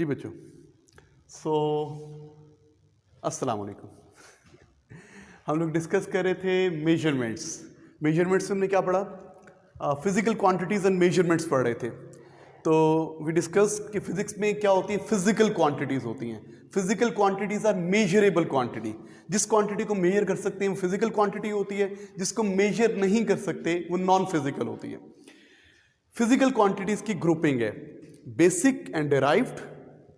जी बच्चों, अस्सलाम वालेकुम। हम लोग डिस्कस कर रहे थे मेजरमेंट्स में हमने क्या पढ़ा? फिजिकल क्वांटिटीज एंड मेजरमेंट्स पढ़ रहे थे। तो वी डिस्कस कि फिजिक्स में क्या होती है, फिजिकल क्वांटिटीज होती हैं। Physical quantities are measurable quantity. जिस क्वांटिटी को मेजर कर सकते हैं वो फिजिकल क्वांटिटी होती है, जिसको मेजर नहीं कर सकते वो नॉन फिजिकल होती है। फिजिकल क्वांटिटीज की ग्रुपिंग है बेसिक एंड डेराइव्ड,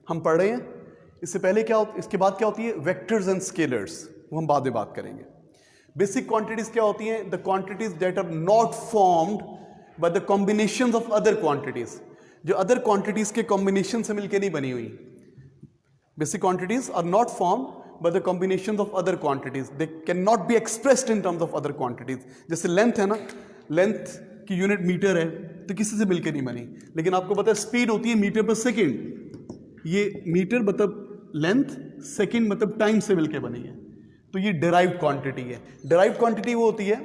हम पढ़ रहे हैं। इससे पहले इसके बाद क्या होती है? वेक्टर्स एंड स्केलर्स, वो हम बाद में बात करेंगे। बेसिक क्वांटिटीज क्या होती हैं? The quantities that are not formed by the combinations of other quantities, जो अदर क्वांटिटीज के कॉम्बिनेशन से मिलकर नहीं बनी हुई। Basic quantities are not formed by the combinations of other quantities, they can not be expressed in terms of other quantities. जैसे length है ना, लेंथ की यूनिट मीटर है, तो किसी से मिलकर नहीं बनी। लेकिन आपको पता है स्पीड होती है मीटर पर सेकेंड। ये मीटर मतलब लेंथ, सेकेंड मतलब टाइम से मिलकर बनी है। तो ये डिराइव्ड क्वांटिटी है। डिराइव्ड क्वांटिटी वो होती है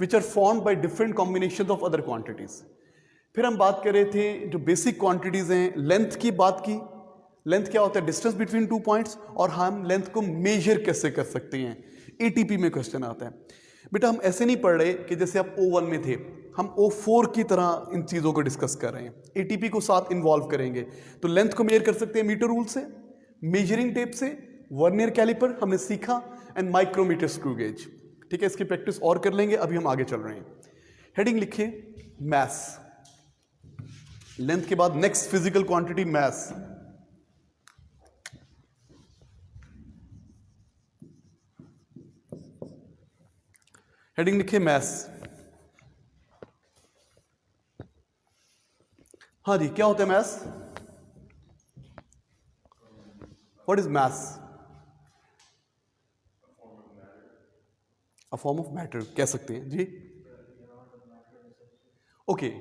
which are formed by different combination of other quantities. फिर हम बात कर रहे थे जो बेसिक क्वांटिटीज हैं, लेंथ की बात की। लेंथ क्या होता है? Distance between two points. और हम लेंथ को मेजर कैसे कर सकते हैं, एटीपी में क्वेश्चन आता है। बेटा हम ऐसे नहीं पढ़ रहे कि जैसे आप O1 में थे, हम O4 की तरह इन चीज़ों को डिस्कस कर रहे हैं। एटीपी को साथ इन्वॉल्व करेंगे। तो लेंथ को मेजर कर सकते हैं मीटर रूल से, मेजरिंग टेप से, वर्नियर कैलिपर हमने सीखा, एंड माइक्रोमीटर स्क्रू गेज। ठीक है, इसकी प्रैक्टिस और कर लेंगे। अभी हम आगे चल रहे हैं। हेडिंग लिखिए मैस। लेंथ के बाद next physical quantity mass. Heading लिखिए मैस। हाँ जी, क्या होता है mass? What is mass? A form of matter कह सकते हैं जी। ओके,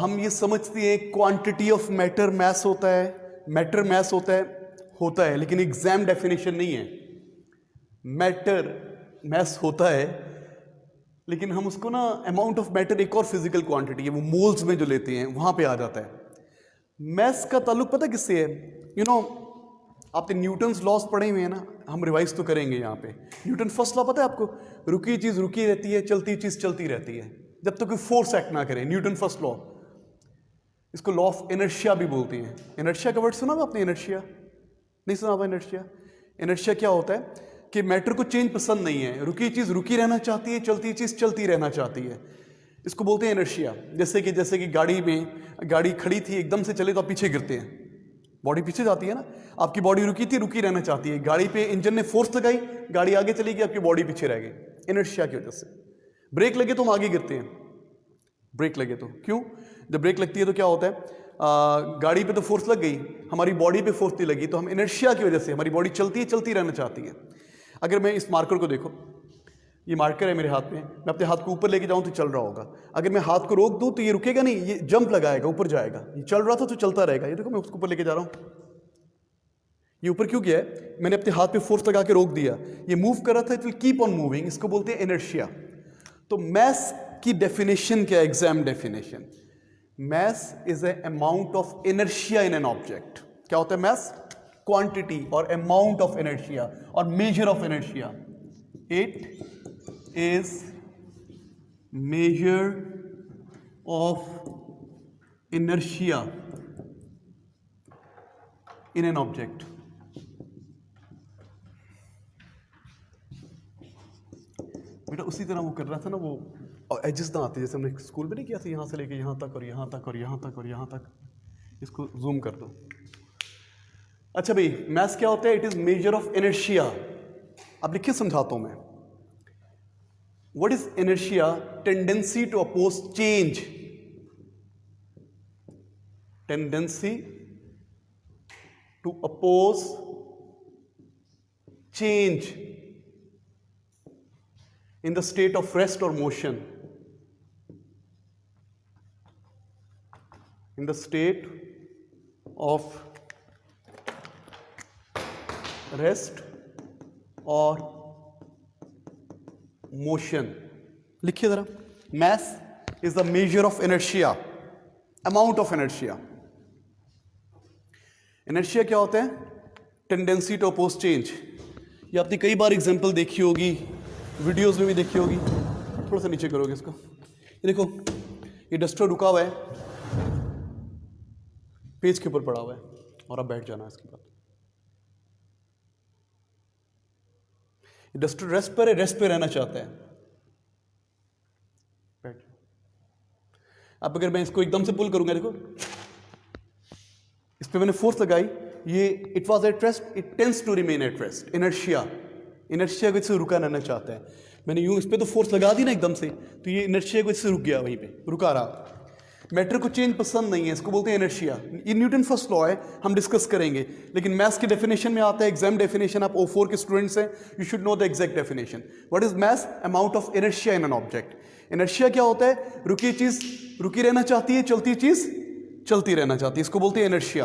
हम ये समझते हैं क्वांटिटी ऑफ मैटर मैस होता है, मैटर मैस होता है, लेकिन एग्जाम डेफिनेशन नहीं है। मैटर मैस होता है, लेकिन हम उसको ना अमाउंट ऑफ मैटर, एक और फिजिकल क्वांटिटी है, वो मोल्स में जो लेते हैं वहां पे आ जाता है। मैस का ताल्लुक पता किससे है? आपने न्यूटन्स लॉस पढ़े हुए हैं ना, हम रिवाइज तो करेंगे यहाँ पे। न्यूटन फर्स्ट लॉ पता है आपको? रुकी चीज रुकी रहती है, चलती चीज चलती रहती है जब तक कोई फोर्स एक्ट ना करे। न्यूटन फर्स्ट लॉ, इसको लॉ ऑफ इनर्शिया भी बोलते हैं। इनर्शिया का वर्ड सुना हुआ आपने? इनर्शिया नहीं सुना हुआ? इनर्शिया क्या होता है कि मैटर को चेंज पसंद नहीं है, रुकी चीज रुकी रहना चाहती है, चलती चीज चलती रहना चाहती है। इसको बोलते हैं इनर्शिया। जैसे कि गाड़ी खड़ी थी, एकदम से चले तो आप पीछे गिरते हैं, बॉडी पीछे जाती है ना। आपकी बॉडी रुकी थी, रुकी रहना चाहती है। गाड़ी पे इंजन ने फोर्स लगाई, गाड़ी आगे चली गई, आपकी बॉडी पीछे रह गई, इनर्शिया की वजह से। ब्रेक लगे तो हम आगे गिरते हैं। ब्रेक लगे तो क्यों? जब ब्रेक लगती है तो क्या होता है? गाड़ी पे तो फोर्स लग गई, हमारी बॉडी पे फोर्स नहीं लगी, तो हम इनर्शिया की वजह से हमारी बॉडी चलती रहना चाहती है। अगर मैं इस मार्कर को देखो, ये मार्कर है मेरे हाथ में, मैं अपने हाथ को ऊपर लेके जाऊं तो चल रहा होगा। अगर मैं हाथ को रोक दूं तो ये रुकेगा नहीं, ये जंप लगाएगा, ऊपर जाएगा। ये चल रहा था तो चलता रहेगा। ये देखो मैं उसको ऊपर लेके जा रहा हूं, ये ऊपर क्यों गया है? मैंने अपने हाथ पे फोर्स लगा के रोक दिया, ये मूव कर रहा था, it will keep on moving. इसको बोलते हैं इनर्शिया। तो मैस की डेफिनेशन क्या है? Exam definition, mass is a amount of inertia in an object. क्या होता है मैस? क्वांटिटी और अमाउंट ऑफ इनर्शिया और measure of inertia. It is measure of inertia in an object. बेटा उसी तरह वो कर रहा था ना, वो एजेस ना आते जैसे हमने स्कूल में नहीं किया था, यहाँ से लेके यहाँ तक और यहाँ तक और यहाँ तक और यहाँ तक। इसको जूम कर दो। अच्छा भाई, मैस क्या होता है? It is measure of inertia. अब लिखिए, समझाता हूं मैं। What is inertia? Tendency to oppose change, tendency to oppose change in the state of rest or motion, in the state of rest or motion। लिखिए जरा, mass is the measure of inertia, amount of inertia। Inertia क्या होता है? Tendency to oppose change. ये आपने कई बार example देखी होगी, वीडियोस में भी देखी होगी। थोड़ा सा नीचे करोगे इसको, ये देखो, ये डस्टर रुका हुआ है, पेज के ऊपर पड़ा हुआ है, और आप बैठ जाना इसके बाद। डस्टर रेस्ट पर है, रेस्ट पे रहना चाहता है, बैठ। अब अगर मैं इसको एकदम से पुल करूंगा, देखो इस पे मैंने फोर्स लगाई, ये it was at rest, it tends to remain at rest. Inertia, inertia को इससे रुका रहना चाहता है। मैंने यूं इस पे तो फोर्स लगा दी ना एकदम से, तो ये इनर्शिया को इससे रुक गया, वहीं पे रुका रहा। मैटर को चेंज पसंद नहीं है, इसको बोलते हैं इनर्शिया। ये न्यूटन फर्स्ट लॉ है, हम डिस्कस करेंगे, लेकिन मैथ्स की डेफिनेशन में आता है, एग्जाम डेफिनेशन। आप O4 के स्टूडेंट्स हैं, you should know the exact definition. What is math? Amount of inertia in an object. Inertia क्या होता है? रुकी चीज रुकी रहना चाहती है, चलती चीज चलती रहना चाहती है, इसको बोलते हैं इनर्शिया।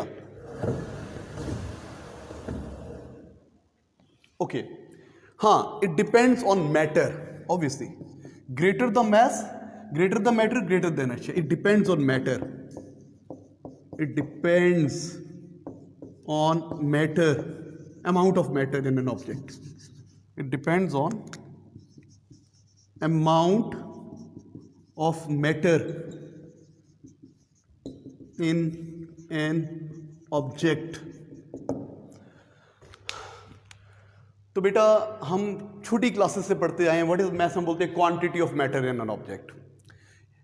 ओके, हाँ, it depends on matter obviously. Greater the mass, greater the matter, greater the inertia. It depends on matter. It depends on matter, amount of matter in an object. It depends on amount of matter in an object. तो बेटा हम छोटी classes से पढ़ते आए हैं, what is maths हम बोलते हैं quantity of matter in an object,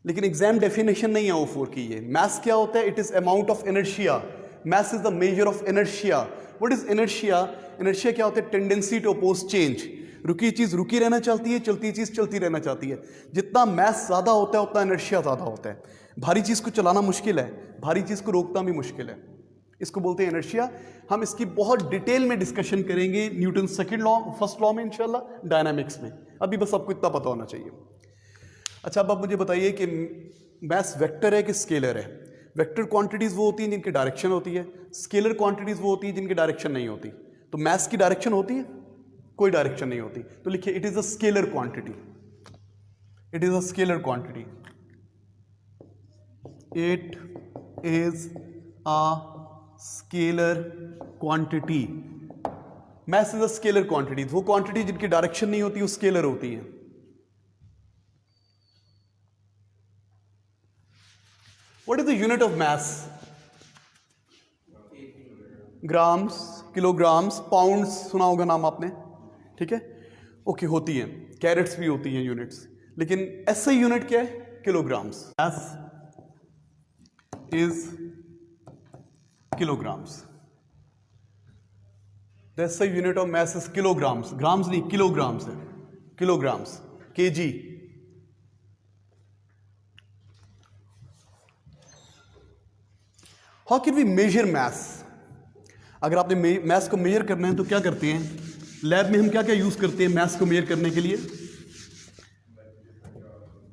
लेकिन एग्जाम डेफिनेशन नहीं है O4 की। ये मैथ्स क्या होता है? It is amount of inertia. Mass is the measure of inertia. What is inertia? Inertia क्या होता है? Tendency to oppose change. रुकी चीज रुकी रहना चाहती है, चलती चीज चलती रहना चाहती है। जितना मैथ्स ज्यादा होता है उतना इनर्शिया ज्यादा होता है। भारी चीज को चलाना मुश्किल है, भारी चीज को रोकना भी मुश्किल है, इसको बोलते हैं इनर्शिया। हम इसकी बहुत डिटेल में डिस्कशन करेंगे Newton second law, first law में इंशाल्लाह, डायनामिक्स में। अभी बस आपको इतना पता होना चाहिए। अच्छा, अब आप मुझे बताइए कि मैथ्स वेक्टर है कि स्केलर है? वेक्टर क्वांटिटीज वो होती हैं जिनकी डायरेक्शन होती है, स्केलर क्वांटिटीज वो होती हैं जिनकी डायरेक्शन नहीं होती। तो मैथ्स की डायरेक्शन होती है? कोई डायरेक्शन नहीं होती, तो लिखिए it is a scalar quantity. It is a scalar quantity. It is a scalar quantity. Maths is a scalar quantity. वो क्वांटिटी जिनकी डायरेक्शन नहीं होती वो स्केलर होती है। What is the unit of mass? Grams, kilograms, pounds सुना होगा नाम आपने, ठीक है? ओके, होती हैं, कैरेट्स भी होती हैं यूनिट्स, लेकिन ऐसा यूनिट क्या है? Kilograms. Mass is kilograms. SI unit of mass is kilograms. Grams नहीं, किलोग्राम्स है, kilograms, KG. How can we measure mass? अगर आपने मैथ्स को मेजर करना है तो क्या करते हैं? लैब में हम क्या क्या यूज करते हैं मैथ्स को मेजर करने के लिए?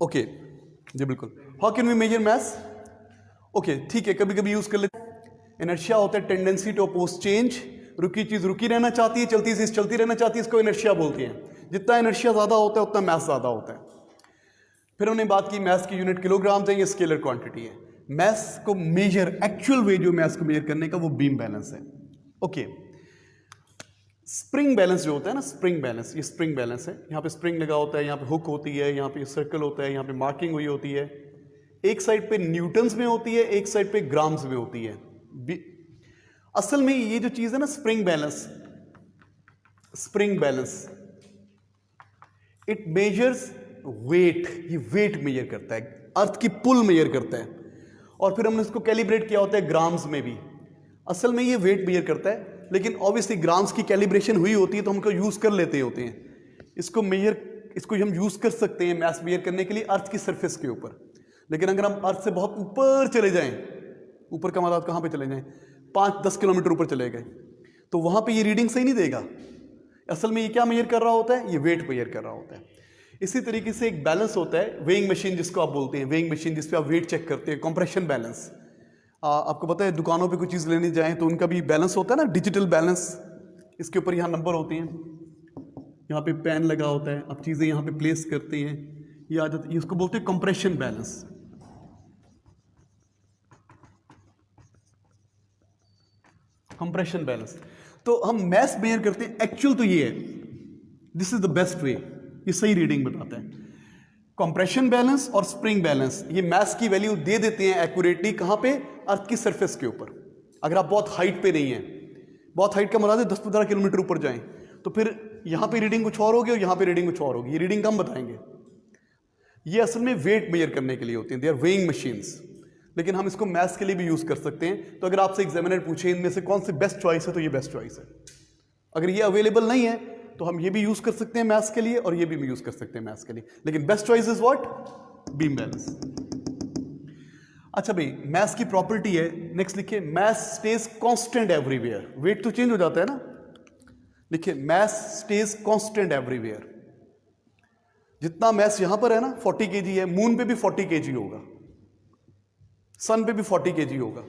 ओके, जी बिल्कुल। How can we measure mass? Okay, ठीक है, कभी कभी यूज कर लेते हैं। इनर्शिया होता है टेंडेंसी टू अपोज चेंज। रुकी चीज रुकी रहना चाहती है, चलती चीज चलती रहना चाहती है, इसको इनर्शिया बोलती है। जितना इनर्शिया ज्यादा होता है उतना मैथ्स ज्यादा होता है। फिर हमने बात की मैथ्स की यूनिट किलोग्राम्स है, ये स्केलर क्वांटिटी है। मैथ्स को मेजर, एक्चुअल वे जो मैथ्स को मेजर करने का वो बीम बैलेंस है। ओके, स्प्रिंग बैलेंस जो होता है ना, स्प्रिंग बैलेंस, ये स्प्रिंग बैलेंस है। यहाँ पे स्प्रिंग लगा होता है, यहाँ पे हुक होती है, यहाँ पे सर्कल होता है, यहाँ पे मार्किंग हुई होती है। एक साइड पे न्यूटन्स में होती है, एक साइड पे ग्राम्स में होती है। असल में ये जो चीज है ना, spring balance, spring balance, it measures weight. ये वेट मेजर करता है, अर्थ की पुल मेजर करता है। और फिर हमने इसको कैलिब्रेट किया होता है ग्राम्स में भी। असल में ये वेट मेजर करता है, लेकिन ऑब्वियसली ग्राम्स की कैलिब्रेशन हुई होती है तो हमको यूज कर लेते होते हैं इसको मेजर। इसको हम यूज कर सकते हैं मैथ्स मेजर करने के लिए अर्थ की सरफेस के ऊपर। लेकिन अगर हम अर्थ से बहुत ऊपर चले जाएं, ऊपर का मतलब कहाँ पे चले जाएं, 5-10 किलोमीटर ऊपर चले गए, तो वहां पे ये रीडिंग सही नहीं देगा। असल में ये क्या मेजर कर रहा होता है? ये वेट मेजर कर रहा होता है। इसी तरीके से एक बैलेंस होता है, वेइंग मशीन जिसको आप बोलते हैं, वेइंग मशीन जिस पे आप वेट चेक करते हैं, कंप्रेशन बैलेंस। आपको पता है दुकानों पे कोई चीज़ लेने जाएं तो उनका भी बैलेंस होता है ना, डिजिटल बैलेंस। इसके ऊपर यहाँ नंबर होते हैं, यहाँ पे पेन लगा होता है, आप चीज़ें यहाँ पे प्लेस करते हैं, ये आ जाती है, इसको बोलते हैं कंप्रेशन बैलेंस। Compression balance. तो हम मैस मेजर करते हैं, एक्चुअल तो ये है, this is the best way, ये सही रीडिंग बताता है। कंप्रेशन बैलेंस और स्प्रिंग बैलेंस, ये मैस की वैल्यू दे देते हैं एक्यूरेटली, कहां पे? अर्थ की सरफेस के ऊपर। अगर आप बहुत हाइट पे नहीं है, बहुत हाइट का मुराद है 10-15 किलोमीटर ऊपर जाएं, तो फिर यहां पे रीडिंग कुछ और होगी और यहां पे रीडिंग कुछ और होगी, ये रीडिंग हम बताएंगे। ये असल में वेट मेजर करने के लिए होती हैं, दे आर वेइंग मशीन्स, लेकिन हम इसको मैथ्स के लिए भी यूज कर सकते हैं। तो अगर आपसे एग्जामिनर पूछे इनमें से कौन सी बेस्ट चॉइस है, तो ये बेस्ट चॉइस है। अगर ये अवेलेबल नहीं है तो हम ये भी यूज कर सकते हैं मैथ्स के लिए और ये भी यूज कर सकते हैं मैथ्स के लिए, लेकिन best choice is what? Beam balance. अच्छा भाई, मैथ्स की प्रॉपर्टी है, नेक्स्ट लिखिए, mass stays constant everywhere. Weight तो चेंज हो जाता है ना, लिखिए मैथ स्टेज कांस्टेंट एवरीवेयर। जितना मैथ्स यहां पर है ना 40 kg है, मून पे भी 40 kg होगा, सन पे भी 40 kg होगा।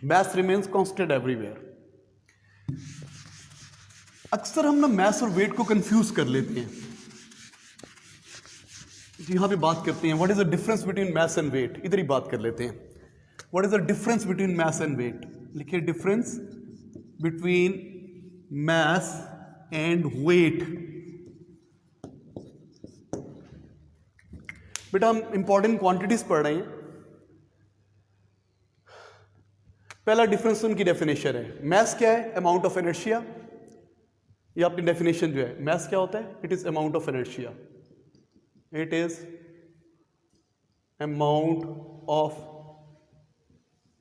Maths remains constant everywhere. अक्सर हम ना मैथ्स और वेट को कंफ्यूज कर लेते हैं। यहां पे बात करते हैं what is the difference between mass and weight, इधर ही बात कर लेते हैं। What is the difference between mass and weight, लिखिए difference between mass and weight. बेटा हम इंपॉर्टेंट क्वांटिटीज पढ़ रहे हैं। पहला डिफरेंस उनकी डेफिनेशन है। मैथ्स क्या है? Amount of inertia. ये आपकी डेफिनेशन जो है, मैथ्स क्या होता है? It is amount of inertia, it is amount of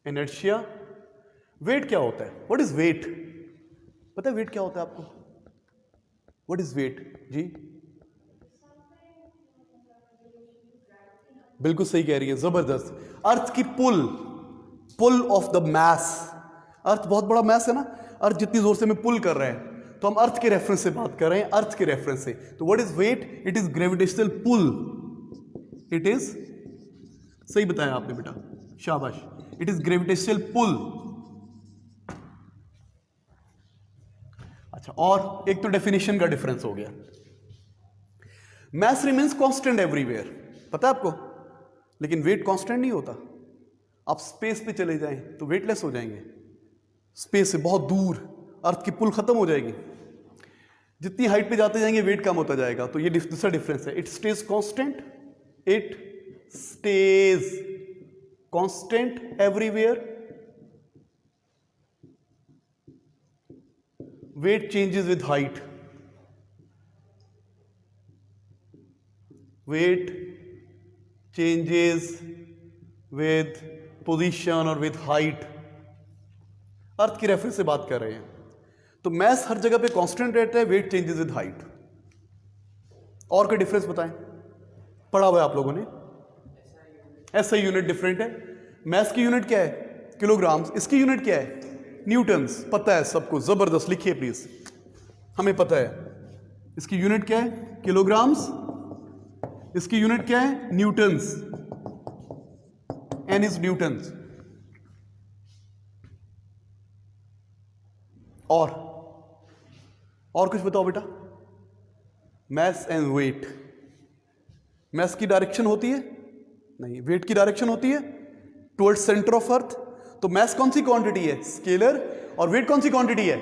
inertia. Weight क्या होता है? What is weight? पता है वेट क्या होता है आपको? व्हाट इज वेट जी? बिल्कुल सही कह रही है, जबरदस्त। अर्थ की pull of the mass. Earth बहुत बड़ा मैस है ना, अर्थ जितनी जोर से हमें पुल कर रहे हैं, तो हम अर्थ के रेफरेंस से बात कर रहे हैं, अर्थ के रेफरेंस से। तो what is weight? It is gravitational pull. It is, सही बताया आपने बेटा, शाबाश। It is gravitational pull. अच्छा, और एक तो डेफिनेशन का डिफरेंस हो गया। मैस रिमेन्स कांस्टेंट एवरीवेयर, पता है आपको, लेकिन वेट कांस्टेंट नहीं होता। आप स्पेस पे चले जाएं तो वेटलेस हो जाएंगे, स्पेस से बहुत दूर अर्थ की पुल खत्म हो जाएगी। जितनी हाइट पे जाते जाएंगे वेट कम होता जाएगा। तो ये दूसरा डिफरेंस है। It stays constant, it stays constant everywhere, weight changes with height, weight changes with position और विद हाइट। अर्थ की रेफरेंस से बात कर रहे हैं, तो मैस हर जगह पे कांस्टेंट रहता है, वेट चेंजेस विद हाइट। और क्या डिफरेंस बताएं, पढ़ा हुआ है आप लोगों ने? ऐसा यूनिट डिफरेंट है। मैस की यूनिट क्या है? किलोग्राम्स। इसकी यूनिट क्या है? न्यूटन्स। पता है सबको, जबरदस्त, लिखिए प्लीज, हमें पता है। इसकी यूनिट क्या है? किलोग्राम्स। इसकी यूनिट क्या है? न्यूटन्स। N is newtons. और कुछ बताओ बेटा। मैस एंड वेट, मैस की डायरेक्शन होती है नहीं, वेट की डायरेक्शन होती है टुवर्ड्स सेंटर ऑफ अर्थ। तो मैस कौन सी क्वांटिटी है? स्केलर। और वेट कौन सी क्वांटिटी है?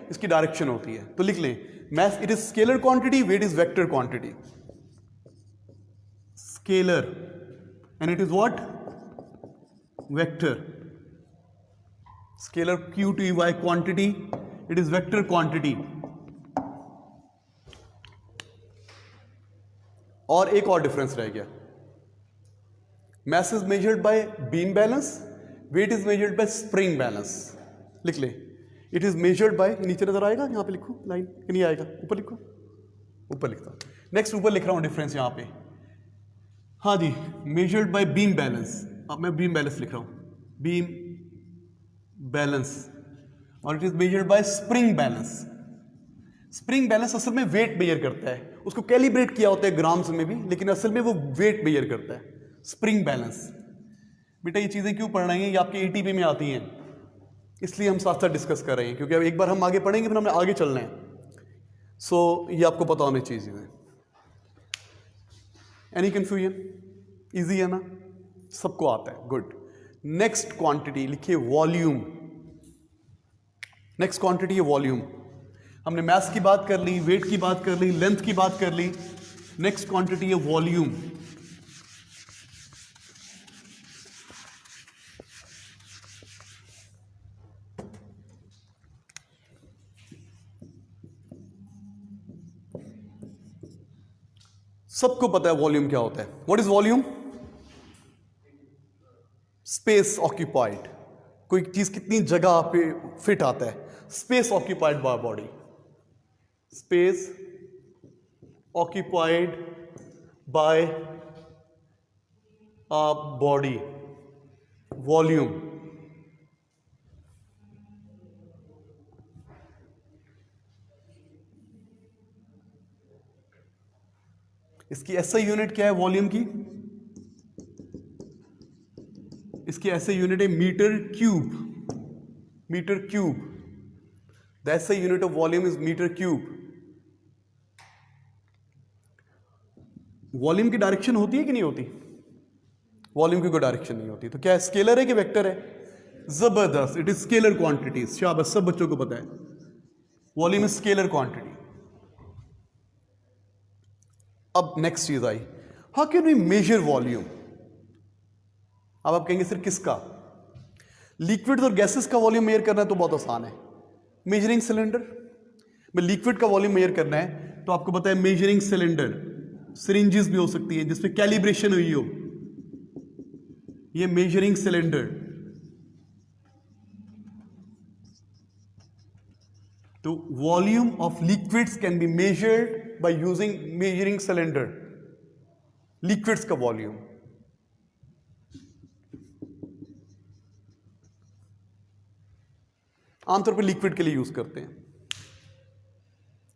इसकी डायरेक्शन होती है। तो लिख लें, mass it is scalar quantity, weight is vector quantity. Scalar and it is what? Vector. Scalar Q-T-Y quantity, it is vector quantity. और एक और डिफरेंस रह गया, mass is measured by beam balance, weight is measured by spring balance. लिख ले, it is measured bye, नीचे नजर आएगा, यहां पे लिखो लाइन, नहीं आएगा, ऊपर लिखो, ऊपर लिखता हूं। नेक्स्ट ऊपर लिख रहा हूं डिफरेंस यहां पे, हाँ जी, मेजर्ड बाय बीम बैलेंस। अब मैं बीम बैलेंस लिख रहा हूं, बीम बैलेंस, और it is measured by spring balance. Spring balance असल में वेट मेजर करता है, उसको कैलिब्रेट किया होता है ग्राम्स में भी, लेकिन असल में वो वेट मेजर करता है। Spring balance. बेटा ये चीजें क्यों पढ़ रहे हैं? ये आपके एटीपी में आती हैं, इसलिए हम साथ साथ डिस्कस कर रहे हैं, क्योंकि अब एक बार हम आगे पढ़ेंगे फिर हमें आगे चलना है। सो ये आपको पता होनी चाहिए चीजें। Any confusion? इजी है ना, सबको आता है, गुड। नेक्स्ट क्वांटिटी लिखिए, वॉल्यूम। नेक्स्ट क्वांटिटी है वॉल्यूम। हमने मास की बात कर ली, वेट की बात कर ली, लेंथ की बात कर ली। नेक्स्ट क्वांटिटी है वॉल्यूम। सबको पता है वॉल्यूम क्या होता है। What is volume? Space occupied, कोई चीज कितनी जगह पे फिट आता है। Space occupied by body, space occupied by a body, volume. इसकी ऐसा यूनिट क्या है वॉल्यूम की? इसकी ऐसे यूनिट है metre cube. Metre cube, the SI unit of volume is metre cube. Volume की डायरेक्शन होती है कि नहीं होती? वॉल्यूम की कोई डायरेक्शन नहीं होती। तो क्या है, स्केलर है कि वेक्टर है? जबरदस्त, इट इज स्केलर क्वांटिटी। शाबाश, सब बच्चों को पता है वॉल्यूम इज स्केलर क्वांटिटी। अब नेक्स्ट चीज आई, how can we measure volume? अब आप कहेंगे सर किसका? लिक्विड और गैसेस का वॉल्यूम मेजर करना है तो बहुत आसान है, मेजरिंग सिलेंडर में। लिक्विड का वॉल्यूम मेजर करना है तो आपको पता है मेजरिंग सिलेंडर, सिरिंजेस भी हो सकती है जिसपे कैलिब्रेशन हुई हो, ये मेजरिंग सिलेंडर। तो volume of liquids can be measured by using measuring cylinder. Liquids का वॉल्यूम, आमतौर पर लिक्विड के लिए यूज करते हैं।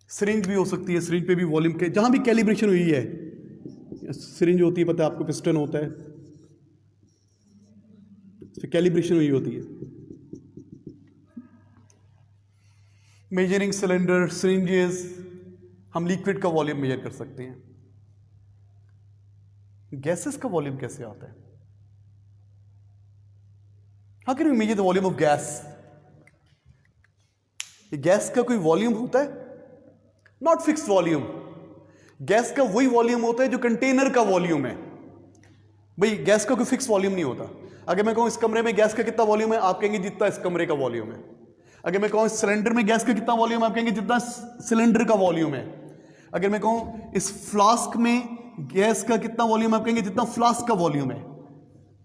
सिरिंज भी हो सकती है, सिरिंज पे भी वॉल्यूम के जहां भी कैलिब्रेशन हुई है, सिरिंज होती है पता है आपको, पिस्टन होता है, कैलिब्रेशन हुई होती है। मेजरिंग सिलेंडर, सिरिंजेस, हम लिक्विड का वॉल्यूम मेजर कर सकते हैं। गैसेस का वॉल्यूम कैसे आता है? How can we measure the volume of gas? Gas का कोई वॉल्यूम होता है? Not fixed volume. गैस का वही वॉल्यूम होता है जो कंटेनर का वॉल्यूम है। भाई गैस का कोई फिक्स वॉल्यूम नहीं होता। अगर मैं कहूं इस कमरे में गैस का कितना वॉल्यूम है, आप कहेंगे जितना इस कमरे का वॉल्यूम है। अगर मैं कहूं इस सिलेंडर में गैस का कितना वॉल्यूम है, आप कहेंगे जितना सिलेंडर का वॉल्यूम है। अगर मैं कहूं इस फ्लास्क में गैस का कितना वॉल्यूम है, आप कहेंगे जितना फ्लास्क का वॉल्यूम है।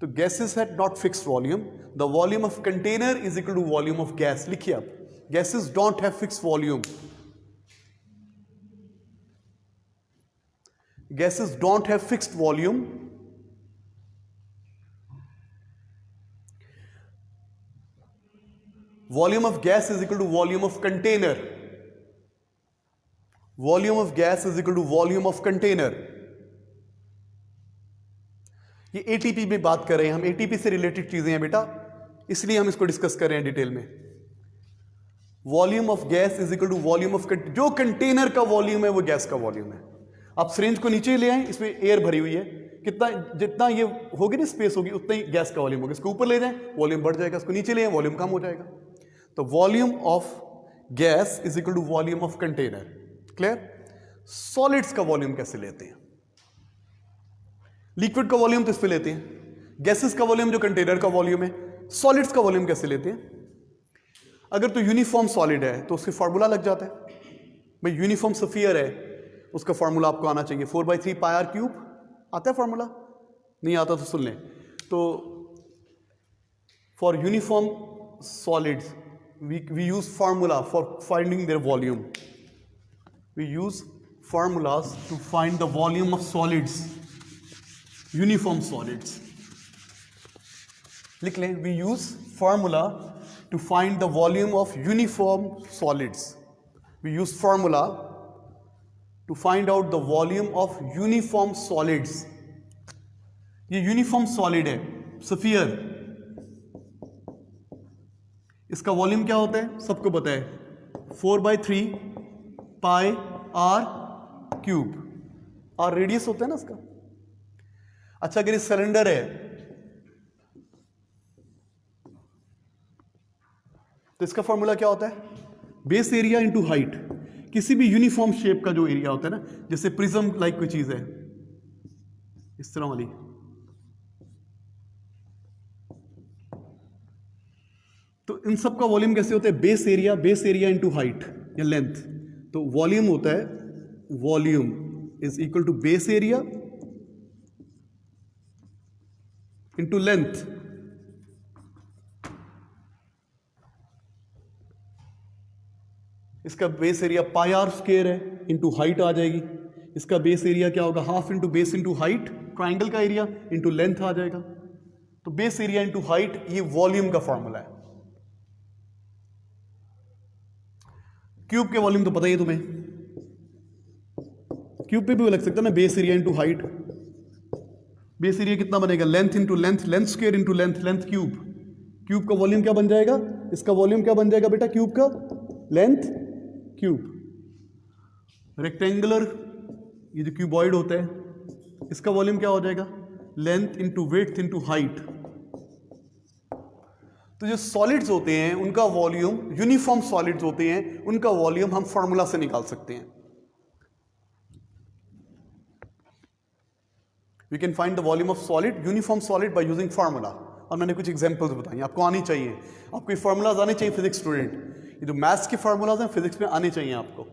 तो gases have not fixed volume. The volume of container is equal to volume of gas. लिखिए आप, gases don't have fixed volume. Gases don't have fixed volume. Volume of gas is equal to volume of container. Volume of gas is equal to volume of container. ये ATP में बात कर रहे हैं हम, ATP से रिलेटेड चीजें हैं बेटा, इसलिए हम इसको डिस्कस कर रहे हैं डिटेल में। Volume of gas is equal to volume of, जो कंटेनर का वॉल्यूम है वो गैस का वॉल्यूम है। आप सिरिंज को नीचे ले आए, इसमें एयर भरी हुई है, कितना जितना ये होगी ना स्पेस होगी उतना ही गैस का वॉल्यूम होगा। इसको ऊपर ले जाएं वॉल्यूम बढ़ जाएगा, इसको नीचे ले आए वॉल्यूम कम हो जाएगा। तो volume of gas is equal to volume of container. Clear? Solids का वॉल्यूम कैसे लेते हैं? लिक्विड का वॉल्यूम तो इस पे लेते हैं, गैसेस का वॉल्यूम जो कंटेनर का वॉल्यूम है। सॉलिड्स का वॉल्यूम कैसे लेते हैं? अगर तो यूनिफॉर्म सॉलिड है तो उसके फॉर्मूला लग जाता है। भाई यूनिफॉर्म सफियर है, उसका फॉर्मूला आपको आना चाहिए 4/3 पाई आर क्यूब। आता है फॉर्मूला? नहीं आता तो सुन लें। तो for uniform solids we use formula for finding their volume. We use formulas to find the volume of solids, uniform solids. लिख लें, we use formula to find the volume of uniform solids. We use formula to find out the volume of uniform solids. ये uniform solid है, sphere. इसका volume क्या होता है? सबको पता है 4/3 पाई आर क्यूब। और रेडियस होता है ना इसका। अच्छा, अगर ये सिलेंडर है, तो इसका फॉर्मूला क्या होता है? Base area into height. किसी भी यूनिफॉर्म शेप का जो एरिया होता है ना, जैसे प्रिज्म लाइक कोई चीज है इस तरह वाली, तो इन सब का वॉल्यूम कैसे होता है? बेस एरिया इंटू हाइट या लेंथ। तो वॉल्यूम होता है, volume is equal to base area into length. इसका base area pi r square है, इंटू हाइट आ जाएगी। इसका बेस एरिया क्या होगा? Half into base into height, triangle का एरिया इंटू लेंथ आ जाएगा। तो बेस एरिया इंटू हाइट, ये वॉल्यूम का फॉर्मूला है। क्यूब के वॉल्यूम तो पता ही है तुम्हें, क्यूब पे भी लग सकता है ना, base area into height. Base area कितना बनेगा? Length into length, length square into length, length cube. Cube का वॉल्यूम क्या बन जाएगा? इसका वॉल्यूम क्या बन जाएगा बेटा क्यूब का? Length cube. रेक्टेंगुलर ये जो क्यूबॉइड होता है, इसका वॉल्यूम क्या हो जाएगा? Length into width into height. तो जो सॉलिड्स होते हैं उनका वॉल्यूम, यूनिफॉर्म सॉलिड्स होते हैं उनका वॉल्यूम हम फॉर्मूला से निकाल सकते हैं। We can find the volume of solid, uniform solid by using formula. और मैंने कुछ एग्जांपल्स बताई, आपको आनी चाहिए, आपको ये फार्मूलाज आने चाहिए फिजिक्स स्टूडेंट। ये जो मैथ्स के फार्मूलाज हैं फिजिक्स में आने चाहिए आपको।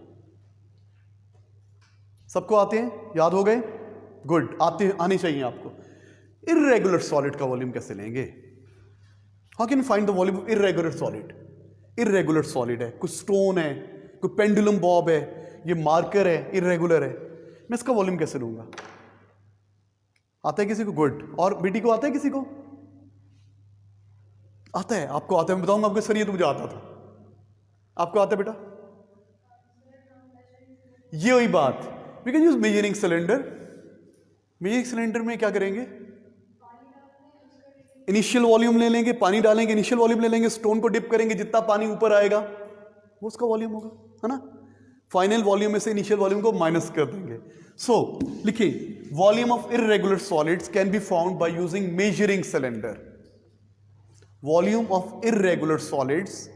सबको आते हैं? याद हो गए? गुड, आने चाहिए आपको। इर्रेगुलर सॉलिड का वॉल्यूम कैसे लेंगे? How can find the volume of irregular solid? Irregular solid है, कुछ स्टोन है, कोई पेंडुलम बॉब है, ये मार्कर है, इर्रेगुलर है, मैं इसका वॉल्यूम कैसे लूंगा? आता है किसी को? गुड। और बेटी को आता है किसी को? आता है, आपको आता है, मैं बताऊंगा आपको। सर ये तो मुझे आता था, आपको आता है बेटा? ये वही बात, we can use measuring cylinder. Measuring cylinder में क्या करेंगे? इनिशियल वॉल्यूम ले लेंगे, पानी डालेंगे, इनिशियल वॉल्यूम ले लेंगे, स्टोन को डिप करेंगे, जितना पानी ऊपर आएगा वो उसका वॉल्यूम होगा, है ना? फाइनल वॉल्यूम में से इनिशियल वॉल्यूम को माइनस कर देंगे। सो लिखिए, volume of irregular solids can be found by using measuring cylinder. Volume of irregular solids,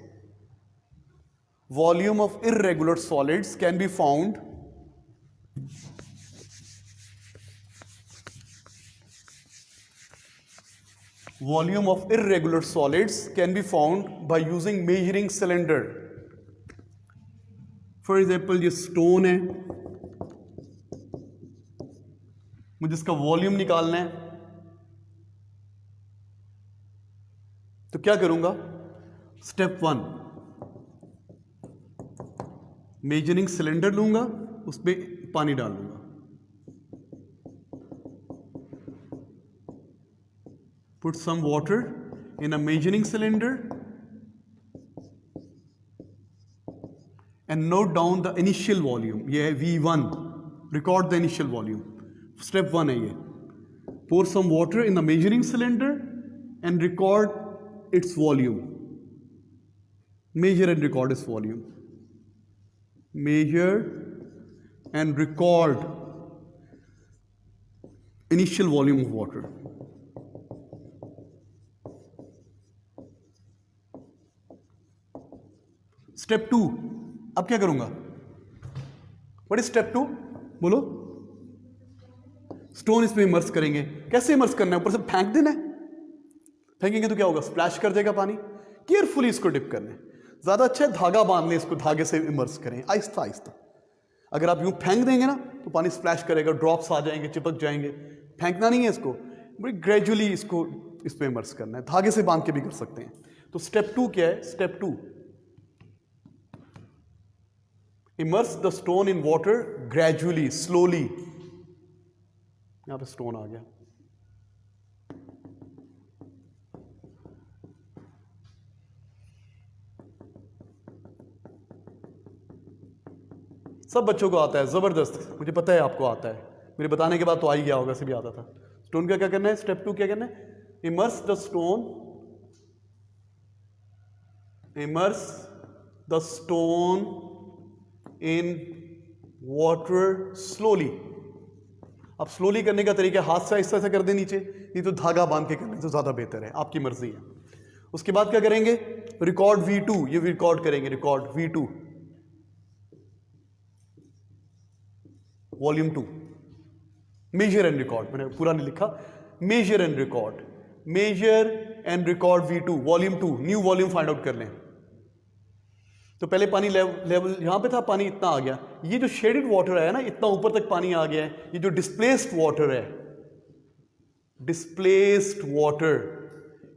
volume of irregular solids can be found volume of irregular solids can be found by using measuring cylinder. For example, ये stone है, मुझे इसका volume निकालना है, तो क्या करूंगा? Step 1, measuring cylinder लूंगा, उस पर पानी डाल लूंगा, put some water in a measuring cylinder and note down the initial volume. ये है V1, record the initial volume. Step 1 है ये, pour some water in the measuring cylinder and record its volume. Measure and record its volume. Measure and record initial volume of water. Step 2, अब क्या करूंगा? What is step 2? बोलो। Stone इसमें immerse करेंगे। कैसे immerse करना है? ऊपर से फेंक देना है? फेंकेंगे तो क्या होगा? स्प्लैश कर देगा पानी। केयरफुली इसको डिप करना है। ज्यादा अच्छा है धागा बांध लें, इसको धागे से इमर्स करें आहिस्ता आहिस्ता। अगर आप यूं फेंक देंगे ना तो पानी स्प्लैश करेगा, ड्रॉप्स आ जाएंगे, चिपक जाएंगे। फेंकना नहीं है इसको, बड़ी ग्रेजुअली इसको इस पे इमर्स करना है। धागे से बांध के भी कर सकते हैं। तो स्टेप 2 क्या है? Step 2, immerse the stone in water gradually, slowly. यहां पे स्टोन आ गया। सब बच्चों को आता है, जबरदस्त, मुझे पता है आपको आता है, मेरे बताने के बाद तो आ ही गया होगा, से भी आता था। स्टोन का क्या करना है? स्टेप 2 क्या करना है? immerse the stone, immerse the stone in water slowly. अब स्लोली करने का तरीका हाथ से आहिस्ता कर दे नीचे, नहीं तो धागा बांध के करने तो ज्यादा बेहतर है, आपकी मर्जी है। उसके बाद क्या करेंगे? रिकॉर्ड V2, ये रिकॉर्ड करेंगे, record V2 volume 2, measure and record, मैंने पूरा नहीं लिखा, measure and record, measure and record V2 volume 2, new volume find out कर लें। तो पहले पानी लेवल यहां पे था, पानी इतना आ गया, ये जो शेडेड वाटर है ना, इतना ऊपर तक पानी आ गया है। ये जो डिस्प्लेस्ड वाटर है, डिस्प्लेस्ड वाटर,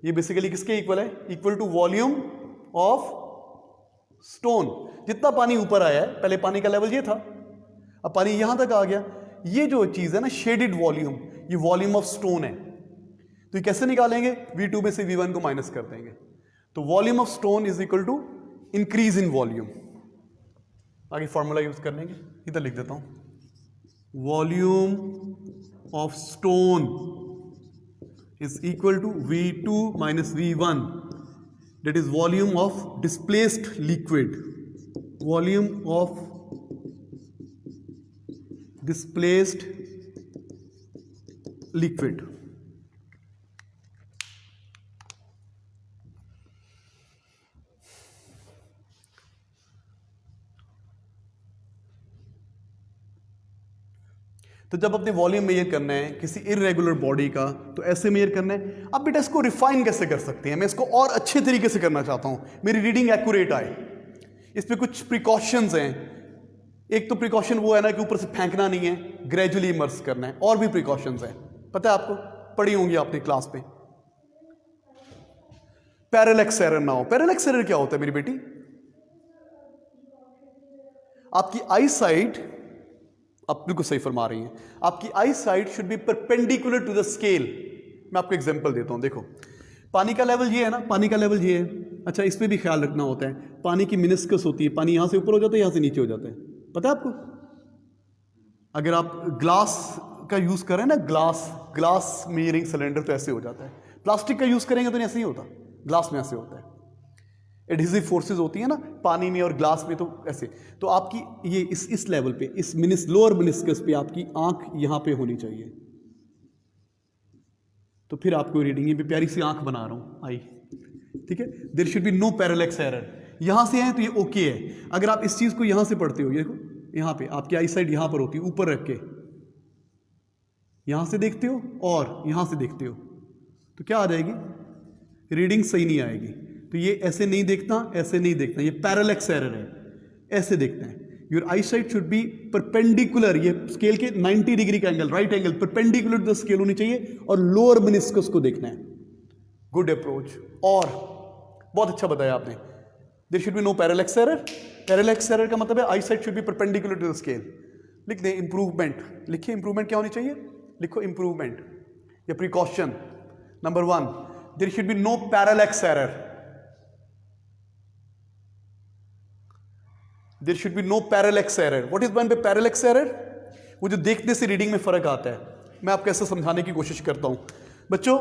ये बेसिकली किसके इक्वल है? Equal to volume of stone. जितना पानी ऊपर आया है, पहले पानी का लेवल ये था, अब पानी यहां तक आ गया, ये जो चीज है ना शेडेड वॉल्यूम, ये वॉल्यूम ऑफ स्टोन है। तो ये कैसे निकालेंगे? V2 में से V1 को माइनस कर देंगे, तो volume of stone is equal to increase in volume. आगे फॉर्मूला यूज कर लेंगे, इधर लिख देता हूं, volume of stone is equal to V2 minus V1, that is volume of displaced liquid, volume of displaced liquid। तो जब अपने वॉल्यूम मेजर करना है किसी इरेगुलर बॉडी का, तो ऐसे मेजर करना है। अब बेटा इसको रिफाइन कैसे कर सकते हैं? मैं इसको और अच्छे तरीके से करना चाहता हूं, मेरी रीडिंग एक्यूरेट आए। इस पे कुछ प्रिकॉशंस हैं। एक तो प्रिकॉशन वो है ना कि ऊपर से फेंकना नहीं है, ग्रेजुअली इमर्स करना है। और भी प्रिकॉशंस हैं, पता है आपको, पढ़ी होंगी आपने क्लास पे। पैरेलैक्स एरर ना हो। पैरेलैक्स एरर क्या होता है मेरी बेटी? आपकी आई साइट, आप बिल्कुल सही फरमा रही हैं, आपकी eyesight should be perpendicular to the scale. मैं आपको एग्जांपल देता हूं, देखो पानी का लेवल ये है ना, पानी का लेवल ये है। अच्छा, इस पे भी ख्याल रखना होता है, पानी की मिनिस्कस होती है, पानी यहां से ऊपर हो जाता है, यहां से नीचे हो जाता है, पता है आपको? अगर आप ग्लास का यूज करें ना, ग्लास मेजरिंग सिलेंडर, तो ऐसे हो जाता है। प्लास्टिक का यूज करेंगे तो ऐसे नहीं होता, ग्लास में ऐसे होता है। एडहेसिव फोर्सेस होती है ना पानी में और ग्लास में, तो ऐसे। तो आपकी ये इस लेवल पे, इस लोअर मिनिस्कस पे आपकी आंख यहां पे होनी चाहिए। तो फिर आपको रीडिंग, ये भी प्यारी सी आंख बना रहा हूं, आई, ठीक है। There should be no parallax error. यहां से है तो ये ओके है। अगर आप इस चीज को यहां से पढ़ते हो, ये देखो यहां पे आपकी आई साइड यहां पर होती है, ऊपर रख के यहां से देखते हो और यहां से देखते हो, तो क्या आ जाएगी? रीडिंग सही नहीं आएगी। तो ये ऐसे नहीं देखना, ऐसे नहीं देखना, ये पैरेलैक्स एरर है, ऐसे देखना है। Your eyesight should be perpendicular, ये स्केल के 90 डिग्री का angle, right angle, perpendicular to the scale होनी चाहिए, और लोअर मिनिस्कस को देखना है। Good approach. और बहुत अच्छा बताया आपने, there should be no parallax error. Parallax error का मतलब है eyesight should be perpendicular to the scale. लिख दें इंप्रूवमेंट, लिखिए इंप्रूवमेंट क्या होनी चाहिए, लिखो इंप्रूवमेंट या precaution. Number 1, there should be no parallax error. There should be no parallax error. What is meant by parallax error? वो जो देखने से रीडिंग में फर्क आता है, मैं आपको ऐसे समझाने की कोशिश करता हूं। बच्चों,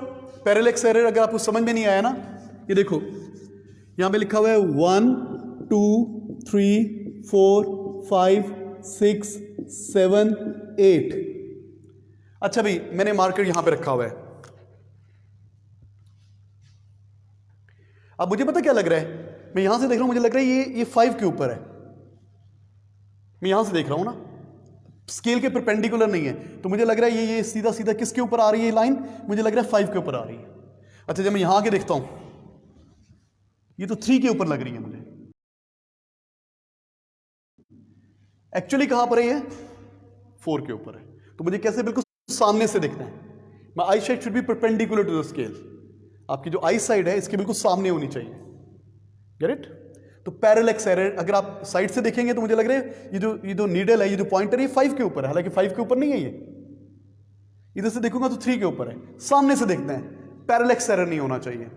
पैरेलैक्स एरर अगर आपको समझ में नहीं आया ना, ये देखो यहां पे लिखा हुआ है 1 2 3 4 5 6 7 8। अच्छा भाई, मैंने मार्कर यहां पे रखा हुआ है। अब मुझे पता क्या लग रहा है, मैं यहां से देख रहा हूं, मुझे लग रहा है ये 5 के ऊपर है। मैं यहां से देख रहा हूं ना, स्केल के परपेंडिकुलर नहीं है, तो मुझे लग रहा है ये सीधा सीधा किसके ऊपर आ रही है लाइन? मुझे लग रहा है 5 के ऊपर आ रही है। अच्छा, जब मैं यहां आके देखता हूं, ये तो 3 के ऊपर लग रही है मुझे। एक्चुअली कहां पर है ये? 4 के ऊपर है। तो मुझे कैसे बिल्कुल सामने से देखना है? My eye side should be perpendicular to the scale. आपकी जो आई साइड है इसके बिल्कुल सामने होनी चाहिए। Get it? तो पैरेलैक्स एरर, अगर आप साइड से देखेंगे तो मुझे लग रहा है ये जो नीडल है, ये जो पॉइंटर है, ये 5 के ऊपर है, हालांकि 5 के ऊपर नहीं है ये। इधर से देखूंगा तो 3 के ऊपर है। सामने से देखना है, पैरेलैक्स एरर नहीं होना चाहिए।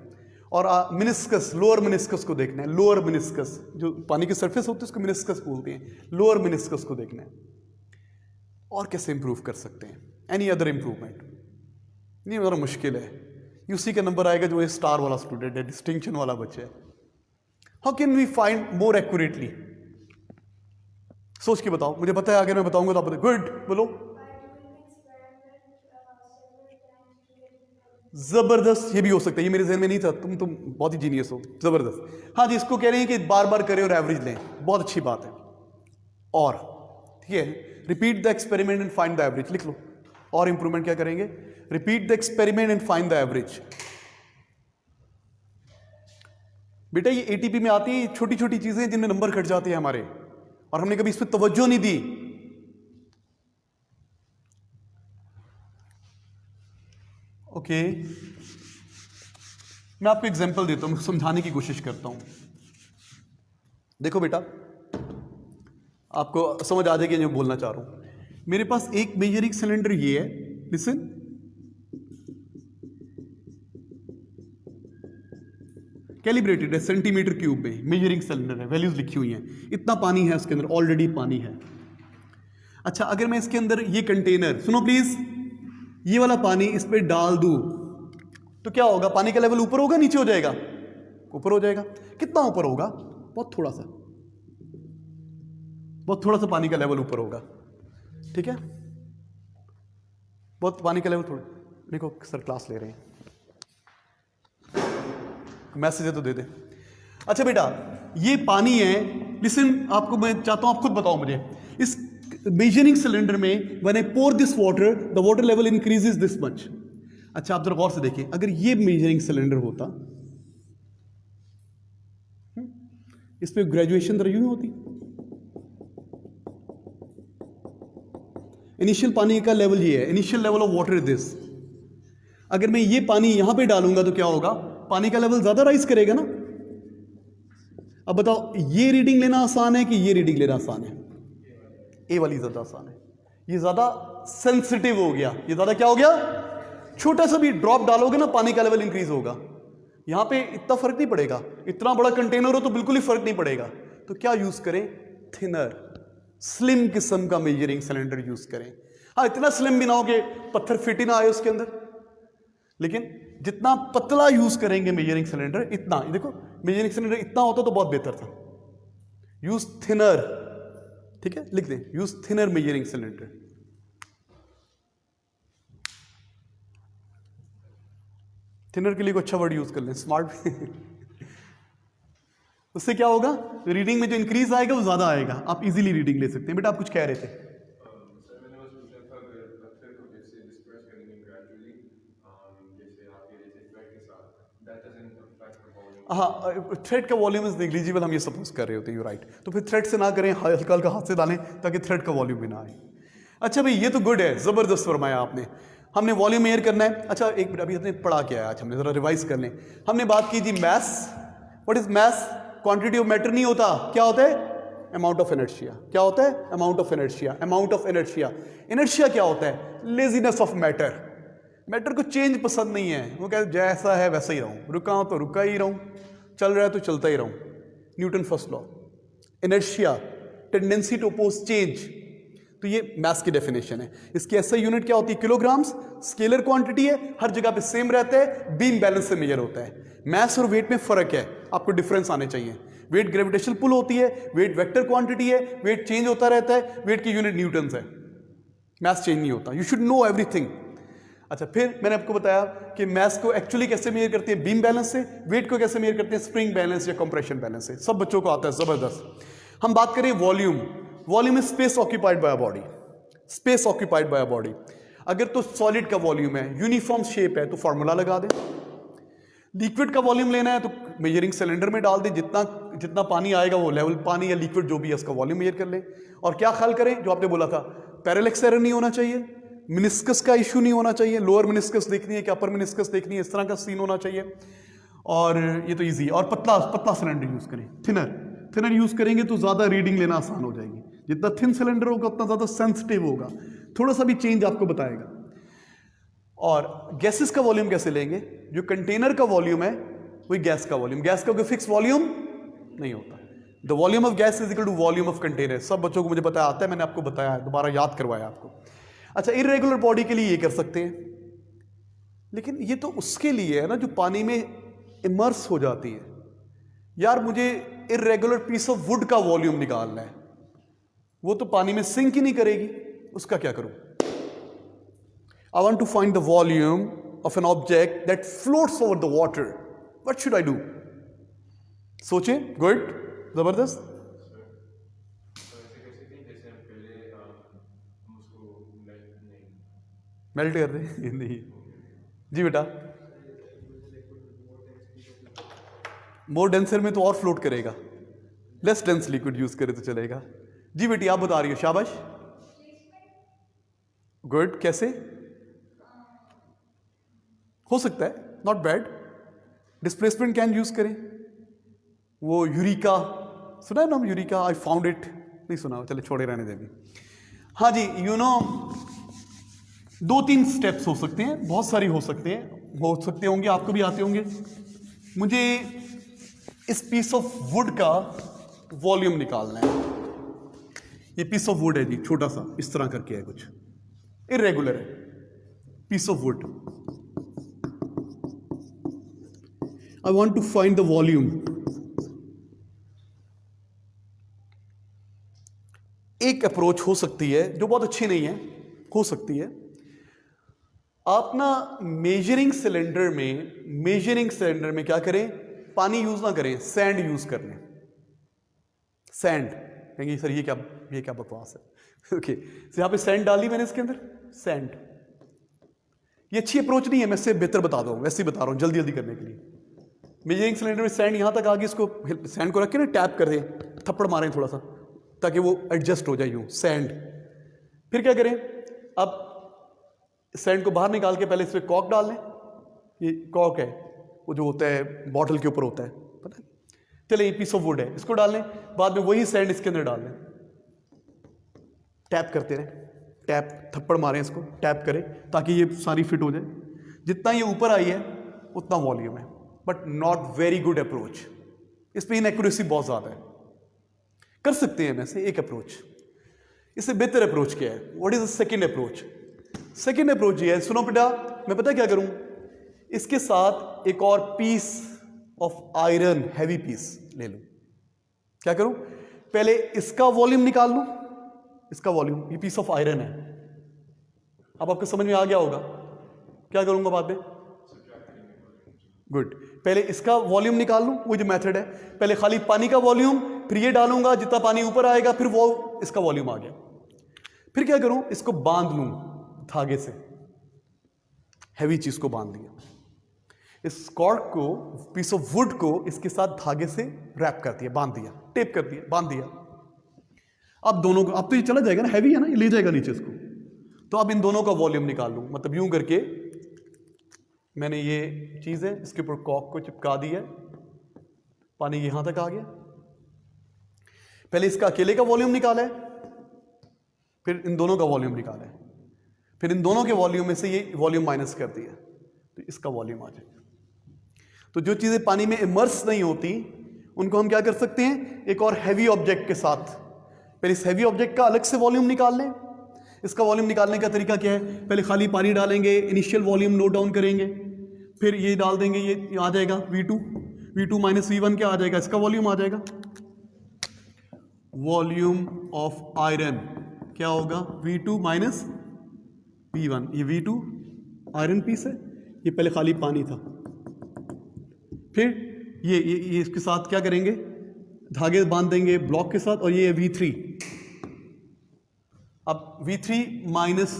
और मिनिस्कस, लोअर मिनिस्कस को देखना है। लोअर मिनिस्कस, जो पानी की सरफेस होती है उसको मिनिस्कस बोलते हैं। लोअर मिनिस्कस को देखना है। और कैसे इंप्रूव कर सकते हैं? Any other improvement? नहीं, ज़रा मुश्किल है। यूसी का नंबर आएगा जो स्टार वाला स्टूडेंट है, डिस्टिंक्शन वाला बच्चा है। How can we find more accurately? सोच के बताओ, मुझे पता है अगर मैं बताऊंगा तो आप बताओ। गुड, बोलो। जबरदस्त, ये भी हो सकता है, ये मेरे जहन में नहीं था, तुम बहुत ही जीनियस हो, जबरदस्त। हाँ जी, इसको कह रहे हैं कि बार बार करें और एवरेज लें, बहुत अच्छी बात है। और ठीक है, repeat the experiment and find the average, लिख लो। और इंप्रूवमेंट क्या करेंगे? Repeat the experiment and find the average. बेटा ये एटीपी में आती है छोटी छोटी चीजें जिनमें नंबर घट जाते हैं हमारे, और हमने कभी इस पर तवज्जो नहीं दी। ओके, मैं आपको एग्जांपल देता हूं, समझाने की कोशिश करता हूं। देखो बेटा, आपको समझ आ जाएगी जो बोलना चाह रहा हूं। मेरे पास एक मेजरिंग सिलेंडर ये है, लिसन, कैलिब्रेटेड है, सेंटीमीटर क्यूब में मेजरिंग सिलेंडर है, वैल्यूज लिखी हुई हैं, इतना पानी है उसके अंदर, ऑलरेडी पानी है। अच्छा, अगर मैं इसके अंदर ये कंटेनर, सुनो प्लीज, ये वाला पानी इस पर डाल दूं तो क्या होगा? पानी का लेवल ऊपर होगा नीचे हो जाएगा? ऊपर हो जाएगा। कितना ऊपर होगा? बहुत थोड़ा सा, बहुत थोड़ा सा पानी का लेवल ऊपर होगा, ठीक है, बहुत पानी का लेवल थोड़ा। देखो सर क्लास ले रहे हैं, मैसेज है तो दे दे। अच्छा बेटा, ये पानी है, लिसन, आपको मैं चाहता हूं आप खुद बताओ मुझे, इस मेजरिंग सिलेंडर में when I pour this water the water level increases this much. अच्छा आप जरा गौर से देखिए, अगर ये मेजरिंग सिलेंडर होता, इस पे ग्रेजुएशन तो यूं होती, इनिशियल पानी का लेवल ये है, initial level of water is this. अगर मैं ये पानी यहां पे डालूंगा तो क्या होगा? पानी का लेवल ज्यादा राइज करेगा ना। अब बताओ, ये रीडिंग लेना आसान है कि ये रीडिंग लेना आसान है? ए वाली ज्यादा आसान है, ये ज्यादा सेंसिटिव हो गया। ये ज्यादा क्या हो गया? छोटा सा भी ड्रॉप डालोगे ना, पानी का लेवल इंक्रीज होगा। यहां पे इतना फर्क नहीं पड़ेगा, इतना बड़ा कंटेनर हो तो बिल्कुल ही फर्क नहीं पड़ेगा। तो क्या यूज करें? थिनर, स्लिम किस्म का मेजरिंग सिलेंडर यूज करें। हाँ, इतना स्लिम भी ना हो कि पत्थर फिट ही ना आए उसके अंदर, लेकिन जितना पतला यूज करेंगे मेजरिंग सिलेंडर, इतना, देखो मेजरिंग सिलेंडर इतना होता तो बहुत बेहतर था। यूज थिनर, ठीक है, लिख दें, use thinner measuring cylinder. Thinner के लिए कोई अच्छा वर्ड यूज कर लें, स्मार्ट। उससे क्या होगा? रीडिंग में जो इंक्रीज आएगा वो ज्यादा आएगा, आप इजीली रीडिंग ले सकते हैं। बेटा आप कुछ कह रहे थे? हाँ, थ्रेड का वॉल्यूम इज नेग्लिजिबल, हम ये सपोज कर रहे होते हैं, यू राइट। तो फिर थ्रेड से ना करें, हल्का हल्का हाथ से डालें ताकि थ्रेड का वॉल्यूम भी ना आए। अच्छा भाई, ये तो गुड है, जबरदस्त फरमाया आपने। हमने वॉल्यूम मेजर करना है। अच्छा एक मिनट, अभी हमने पढ़ा क्या है आज? हमने जरा रिवाइज कर लें। हमने बात की थी mass. What is mass? Quantity of matter नहीं होता, क्या होता है? Amount of inertia. क्या होता है? Amount of inertia. Amount of inertia, inertia क्या होता है? Laziness of matter. मैटर को चेंज पसंद नहीं है, वो कहते जैसा है वैसा ही रहूं, रुका हूं तो रुका ही रहूं, चल रहा है तो चलता ही रहूं। Newton first law. Inertia, tendency to oppose change. तो ये मैस की डेफिनेशन है। इसकी ऐसा यूनिट क्या होती है? किलोग्राम्स। स्केलर क्वांटिटी है, हर जगह पे सेम रहता है, बीम बैलेंस से मेजर होता है। मैस और वेट में फर्क है, आपको डिफरेंस आने चाहिए। वेट ग्रेविटेशनल पुल होती है, वेट वेक्टर क्वांटिटी है, वेट चेंज होता रहता है, वेट की यूनिट न्यूटन्स है, मैस चेंज नहीं होता। You should know everything. अच्छा, फिर मैंने आपको बताया कि मैस को एक्चुअली कैसे मेजर करते हैं? बीम बैलेंस से। वेट को कैसे मेजर करते हैं? स्प्रिंग बैलेंस या कंप्रेशन बैलेंस से। सब बच्चों को आता है, जबरदस्त। हम बात करें volume. Volume is space occupied by a body. Space occupied by a body. अगर तो सॉलिड का वॉल्यूम है, यूनिफॉर्म शेप है, तो फॉर्मूला लगा दें। लिक्विड का वॉल्यूम लेना है तो मेजरिंग सिलेंडर में डाल दें, जितना जितना पानी आएगा वो लेवल, पानी या लिक्विड जो भी है उसका वॉल्यूम मेजर कर लें। और क्या ख्याल करें, जो आपने बोला था, पैरेलैक्स एरर नहीं होना चाहिए, मिनिस्कस का इशू नहीं होना चाहिए, लोअर मिनिस्कस देखनी है कि अपर मिनिस्कस देखनी है, इस तरह का सीन होना चाहिए। और ये तो इजी है। और पतला पतला सिलेंडर यूज करें, थिनर यूज करेंगे तो ज्यादा रीडिंग लेना आसान हो जाएगी। जितना थिन सिलेंडर होगा उतना ज्यादा सेंसिटिव होगा, थोड़ा सा भी चेंज आपको बताएगा। और गैसेस का वॉल्यूम कैसे लेंगे? जो कंटेनर का वॉल्यूम है वही गैस का वॉल्यूम। गैस का कोई फिक्स वॉल्यूम नहीं होता। The volume of gas is equal to volume of container. सब बच्चों को मुझे पता आता है, मैंने आपको बताया है, दोबारा याद करवाया आपको। अच्छा, इर्रेगुलर बॉडी के लिए ये कर सकते हैं, लेकिन ये तो उसके लिए है ना जो पानी में इमर्स हो जाती है। यार मुझे इर्रेगुलर पीस ऑफ वुड का वॉल्यूम निकालना है, वो तो पानी में सिंक ही नहीं करेगी, उसका क्या करूं? I want to find the volume of an object that floats over the water. What should I do? सोचे. Good. जबरदस्त. मेल्ट कर दे. नहीं जी बेटा. मोर डेंसर में तो और फ्लोट करेगा. लेस डेंस लिक्विड यूज करे तो चलेगा. जी बेटी आप बता रही हो. शाबाश. गुड. कैसे हो सकता है? Not bad. Displacement can use करें. वो यूरिका सुना है नाम? यूरिका. I found it. नहीं सुना? चले छोड़े रहने दे भी. हाँ जी. यू नो 2-3 स्टेप्स हो सकते हैं. बहुत सारी हो सकते होंगे. आपको भी आते होंगे. मुझे इस पीस ऑफ वुड का वॉल्यूम निकालना है. ये पीस ऑफ वुड है जी. छोटा सा इस तरह करके है. कुछ इरेगुलर है. Piece of wood. I want to find the volume. एक अप्रोच हो सकती है जो बहुत अच्छी नहीं है. हो सकती है आप ना मेजरिंग सिलेंडर में क्या करें? पानी यूज ना करें. सैंड यूज कर लें. सैंड. कहेंगे सर ये क्या बकवास है. ओके. यहां पे सैंड डाली मैंने इसके अंदर. सैंड. ये अच्छी अप्रोच नहीं है. मैं इससे बेहतर बता दूं. वैसे ही बता रहा हूं जल्दी करने के लिए. मेजरिंग सिलेंडर में सैंड यहां तक आ गई. इसको सैंड को रख के ना टैप कर दें. थप्पड़ मारें थोड़ा सा ताकि वो एडजस्ट हो जाए. यूं सैंड. फिर क्या करें? अब सैंड को बाहर निकाल के पहले इसमें कॉक डाल लें. ये कॉक है वो जो होता है बॉटल के ऊपर होता है. पता है? चले ये पीस ऑफ वुड है. इसको डाल लें. बाद में वही सैंड इसके अंदर डाल लें. टैप करते रहें. टैप. थप्पड़ मारें इसको. टैप करें ताकि ये सारी फिट हो जाए. जितना ये ऊपर आई है उतना वॉल्यूम है. But not very good approach. इस पर इनएक्यूरेसी बहुत ज्यादा है. कर सकते हैं वैसे एक अप्रोच. इससे बेहतर अप्रोच क्या है? What is the second approach? Second approach ये है. सुनो बेटा. मैं पता क्या करूं? इसके साथ एक और piece of iron heavy piece ले लूं. क्या करूं? पहले इसका वॉल्यूम निकाल लूं. इसका वॉल्यूम. ये पीस ऑफ आयरन है. अब आपको समझ में आ गया होगा. क्या करूंगा बाद में? गुड. पहले इसका वॉल्यूम निकाल लूं. वो जो मेथड है. पहले खाली पानी का वॉल्यूम. फिर ये डालूंगा. जितना पानी ऊपर आएगा फिर वो इसका वॉल्यूम आ गया. फिर क्या करूं? इसको बांध लूं धागे से. हैवी चीज को बांध दिया. इस कॉर्ड को, पीस ऑफ वुड को इसके साथ धागे से रैप कर दिया. बांध दिया. टेप कर दिया. बांध दिया. अब दोनों को, अब तो ये चला जाएगा ना. हैवी है ना. ये ले जाएगा नीचे इसको. तो अब इन दोनों का वॉल्यूम निकाल लूं. मतलब यूं करके मैंने ये चीज है इसके ऊपर कॉक को चिपका दिया. पानी यहां तक आ गया. पहले इसका अकेले का वॉल्यूम निकाला है. फिर इन दोनों का वॉल्यूम निकाला है. फिर इन दोनों के वॉल्यूम में से ये वॉल्यूम माइनस कर दिया तो इसका वॉल्यूम आ जाएगा. तो जो चीजें पानी में इमर्स नहीं होती उनको हम क्या कर सकते हैं? एक और हैवी ऑब्जेक्ट के साथ. पहले इस हैवी ऑब्जेक्ट का अलग से वॉल्यूम निकाल लें. इसका वॉल्यूम निकालने का तरीका क्या है? पहले खाली पानी डालेंगे. इनिशियल वॉल्यूम नोट डाउन करेंगे. फिर ये डाल देंगे. ये आ जाएगा V2 माइनस V1 क्या आ जाएगा? इसका वॉल्यूम आ जाएगा. वॉल्यूम ऑफ आयरन क्या होगा? V2 minus V1. ये V2 आयरन पीस है. ये पहले खाली पानी था. फिर ये इसके साथ क्या करेंगे? धागे बांध देंगे ब्लॉक के साथ. और ये V3. अब V3 माइनस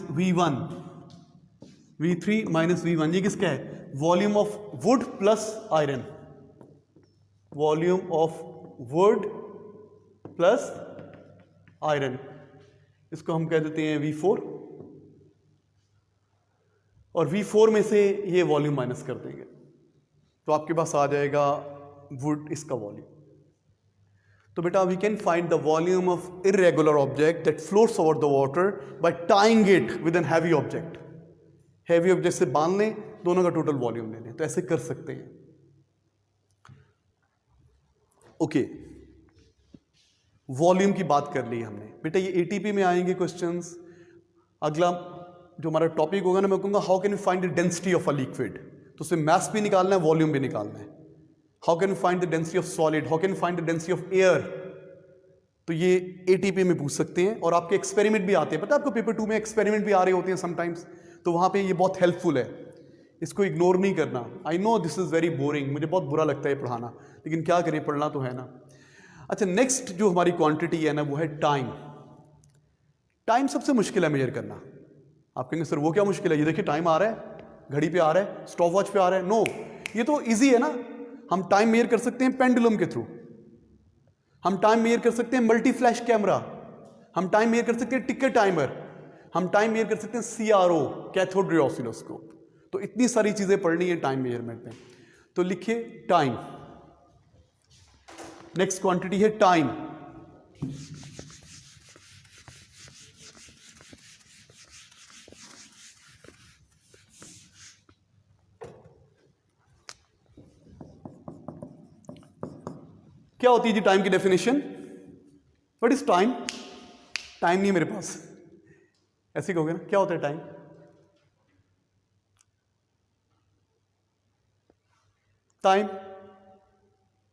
V1 ये किसका है? Volume of would plus iron. Volume of would plus iron. इसको हम कह देते हैं V4. और V4 में से ये वॉल्यूम माइनस कर देंगे तो आपके पास आ जाएगा वुड इसका वॉल्यूम. तो बेटा we can find the volume of irregular object that floats over the water by tying it with an heavy object. Heavy object से बांध लें. दोनों का टोटल वॉल्यूम ले लें. तो ऐसे कर सकते हैं. ओके. वॉल्यूम की बात कर ली हमने. बेटा ये एटीपी में आएंगे क्वेश्चंस. अगला जो हमारा टॉपिक होगा ना, मैं कहूंगा how can we find the density of a liquid. तो उसमें मास भी निकालना है, वॉल्यूम भी निकालना है. How can we find the density of solid, how can we find the density of air. तो ये एटीपी में पूछ सकते हैं. और आपके एक्सपेरिमेंट भी आते हैं. पता है आपको पेपर 2 में एक्सपेरिमेंट भी आ रहे होते हैं समटाइम्स. तो वहां पे ये बहुत हेल्पफुल है इसको इग्नोर नहीं करना। I know this is very boring, मुझे बहुत बुरा लगता है पढ़ाना, लेकिन क्या करें, पढ़ना तो है ना। अच्छा, नेक्स्ट जो हमारी क्वांटिटी है ना वो है टाइम। टाइम सबसे मुश्किल है मेजर करना। आप कहेंगे सर वो क्या मुश्किल है, ये देखिए टाइम आ रहा है, घड़ी पे आ रहा है, स्टॉप वॉच पे आ रहा है। नो, ये तो इजी है ना। हम टाइम मेजर कर सकते हैं पेंडुलम के थ्रू, हम टाइम मेजर कर सकते हैं मल्टी फ्लैश कैमरा, हम टाइम मेजर कर सकते हैं टिकर टाइमर, हम टाइम मेजर कर सकते हैं CRO, कैथोड रे ऑसिलोस्कोप। तो इतनी सारी चीजें पढ़नी है टाइम मेजरमेंट में। तो लिखिए टाइम। नेक्स्ट क्वांटिटी है टाइम। क्या होती है जी टाइम की definition? What is time? Time नहीं है मेरे पास, ऐसे कहोगे ना, क्या होता है टाइम? टाइम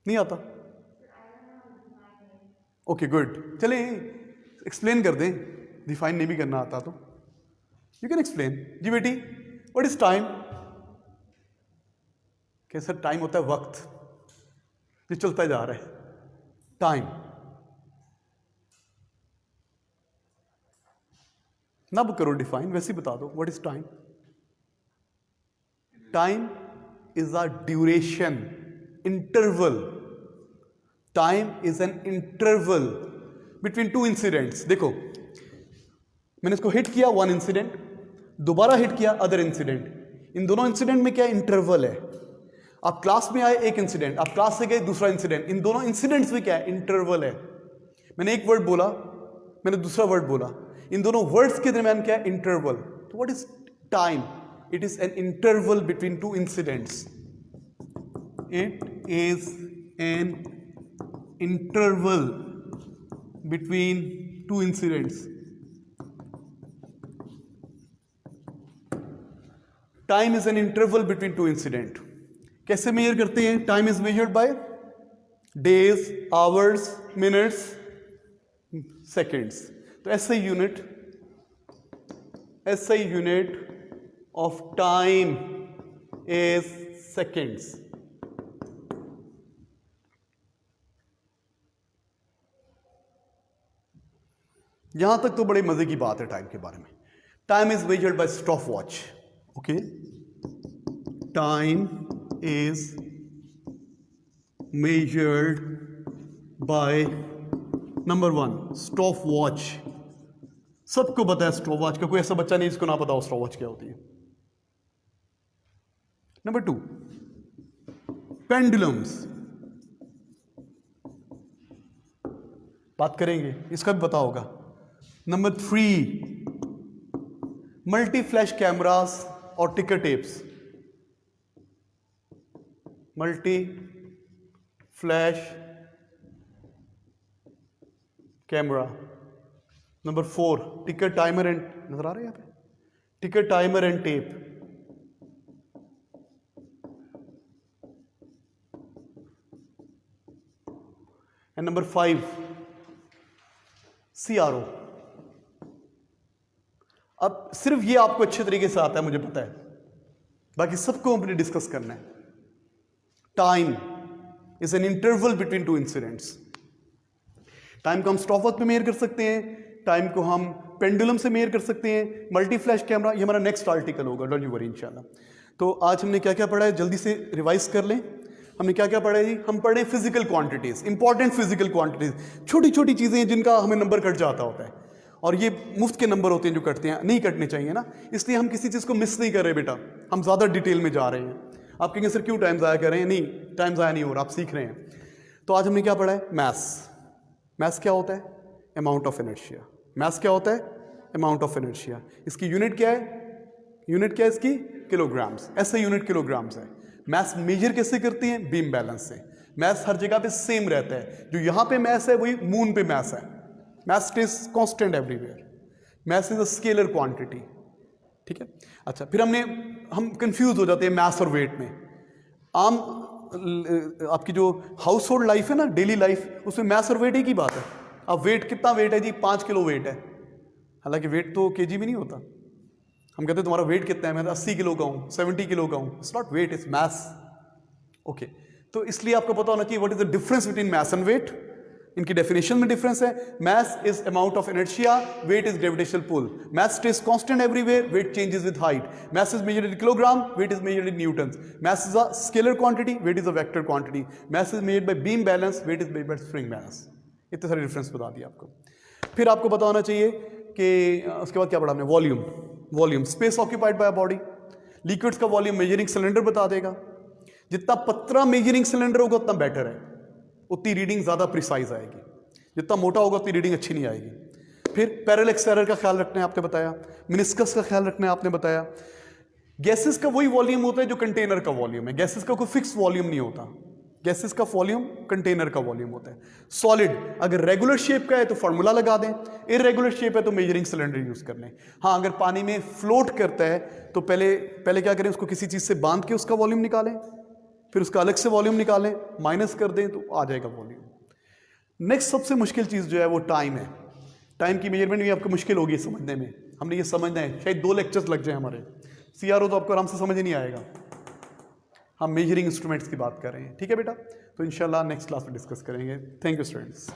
नहीं आता? ओके गुड, चले एक्सप्लेन कर दें, डिफाइन नहीं भी करना आता तो यू कैन एक्सप्लेन जी बेटी। What is time? कैसा टाइम होता है? वक्त जो चलता जा रहा है, टाइम। ना करो डिफाइन, वैसे ही बता दो what is time. Time is a duration, interval. Time is an interval between two incidents. देखो मैंने इसको हिट किया, वन इंसिडेंट, दोबारा हिट किया, अदर इंसिडेंट। इन दोनों इंसिडेंट में क्या इंटरवल है? आप क्लास में आए, एक इंसिडेंट, आप क्लास से गए, दूसरा इंसिडेंट। इन दोनों इंसिडेंट्स में क्या है? इंटरवल है। मैंने एक वर्ड बोला, मैंने दूसरा वर्ड बोला, इन दोनों वर्ड्स के दरमियान क्या है? इंटरवल। तो what is time? It is an interval between two incidents. It is an interval between two incidents. Time is an interval between two incident. कैसे मेजर करते हैं? Time is measured bye days, hours, minutes, seconds. तो SI unit of time is seconds. यहां तक तो बड़े मजे की बात है टाइम के बारे में। Time is measured bye stop watch. Okay, time is measured by number 1 stop watch। सबको पता है स्टॉप वॉच का, कोई ऐसा बच्चा नहीं जिसको ना पता हो स्टॉप वॉच क्या होती है। नंबर 2 पेंडुलम्स, बात करेंगे, इसका भी पता होगा। नंबर 3 मल्टी फ्लैश कैमरास और टिकर tapes, multi flash camera. Number 4 टिकर टाइमर एंड, नजर आ रहा है यहां पे, टिकर timer and tape. And number 5 CRO। अब सिर्फ ये आपको अच्छे तरीके से आता है मुझे पता है, बाकी सबको हमने डिस्कस करना है। Time is an interval between two incidents. Time को हम स्टॉप वॉच पे मेजर कर सकते हैं, टाइम को हम पेंडुलम से मेजर कर सकते हैं, मल्टी फ्लैश कैमरा। ये हमारा नेक्स्ट आर्टिकल होगा, डोंट यू वरी इंशाल्लाह। तो आज हमने क्या क्या पढ़ा है, जल्दी से रिवाइज कर लें। हमने क्या क्या पढ़ा है जी? हम पढ़े physical quantities, important physical quantities, छोटी छोटी चीजें हैं जिनका हमें नंबर कट जाता होता है, और ये मुफ्त के नंबर होते हैं जो कटते हैं, नहीं कटने चाहिए ना, इसलिए हम किसी चीज को मिस नहीं कर रहे बेटा, हम ज्यादा डिटेल में जा रहे हैं। आप कहेंगे सर क्यों टाइम ज़ाया कर रहे हैं? नहीं, टाइम ज़ाया नहीं हो रहा, आप सीख रहे हैं। तो आज हमने क्या पढ़ा है? मैथ्स। मैथ्स क्या होता है? Amount of inertia. मैथ्स क्या होता है? Amount of inertia. इसकी यूनिट क्या है? यूनिट क्या है इसकी? किलोग्राम्स। ऐसे यूनिट किलोग्राम्स है। मैथ्स मेजर कैसे करती हैं? बीम बैलेंस से। मैथ्स हर जगह पे सेम रहता है, जो यहाँ पे मैथ्स है वही मून पे मैथ्स है। Maths is constant everywhere. Maths is a scalar quantity, ठीक है। अच्छा, फिर हम कंफ्यूज हो जाते हैं मैथ्स और वेट में। आम आपकी जो हाउस होल्ड लाइफ है ना, डेली लाइफ, उसमें मैथ्स और वेट एक ही बात है। अब वेट कितना वेट है जी? 5 किलो वेट है, हालांकि वेट तो केजी में नहीं होता, हम कहते हैं तुम्हारा वेट कितना है, मैं 80 किलो का हूँ, 70 किलो का हूँ. It's not weight, it's mass. Okay, तो इसलिए आपको पता होना चाहिए what is the difference between mass and weight. इनकी डेफिनेशन में डिफरेंस है. Mass is amount of inertia, weight is gravitational pull. Mass stays constant everywhere, weight changes with height. Mass is measured in kilogram, weight is measured in newtons. Mass is a scalar quantity, weight is a vector quantity. Mass is measured by beam balance, weight is measured by spring balance. इतने सारे difference बता दिए आपको. फिर आपको पता होना चाहिए कि उसके बाद क्या पढ़ा हमने, volume. Volume space occupied by body. Liquids का वॉल्यूम मेजरिंग सिलेंडर बता देगा. जितना पतला मेजरिंग सिलेंडर होगा उतना बेटर है, उतनी रीडिंग ज्यादा प्रिसाइज आएगी. जितना मोटा होगा उतनी रीडिंग अच्छी नहीं आएगी. फिर पैरेलैक्स एरर का ख्याल रखना है आपने बताया. मिनिस्कस का ख्याल रखना है आपने बताया. गैसेस का वही वॉल्यूम होता है जो कंटेनर का वॉल्यूम है. गैसेस का कोई फिक्स वॉल्यूम नहीं होता. गैसेस का वॉल्यूम कंटेनर का वॉल्यूम होता है. सॉलिड अगर रेगुलर शेप का है तो फॉर्मूला लगा दें, इरेगुलर शेप है तो मेजरिंग सिलेंडर यूज कर लें. हाँ, अगर पानी में फ्लोट करता है तो पहले क्या करें, उसको किसी चीज से बांध के उसका वॉल्यूम निकालें, फिर उसका अलग से वॉल्यूम निकालें, माइनस कर दें तो आ जाएगा वॉल्यूम. नेक्स्ट सबसे मुश्किल चीज जो है वो टाइम है. टाइम की मेजरमेंट भी आपको मुश्किल होगी समझने में. हमने ये समझना है, शायद 2 लेक्चर्स लग जाए हमारे. CRO तो आपको आराम से समझ ही नहीं आएगा. हम मेजरिंग इंस्ट्रूमेंट्स की बात कर रहे हैं. ठीक है बेटा, तो इंशाल्लाह नेक्स्ट क्लास में डिस्कस करेंगे. Thank you students.